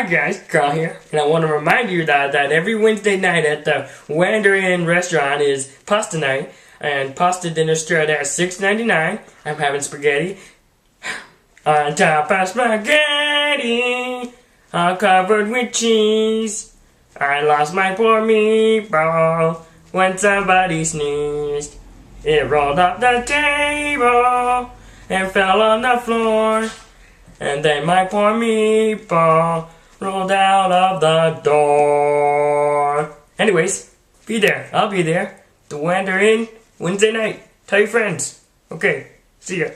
Hi guys, Karl here, and I want to remind you that every Wednesday night at the Wander Inn restaurant is pasta night, and pasta dinner started at $6.99. I'm having spaghetti on top of spaghetti, all covered with cheese. I lost my poor meatball when somebody sneezed. It rolled off the table and fell on the floor. And then my poor meatball rolled out of the door. Anyways, be there. I'll be there. The Wander Inn Wednesday night. Tell your friends. Okay, see ya.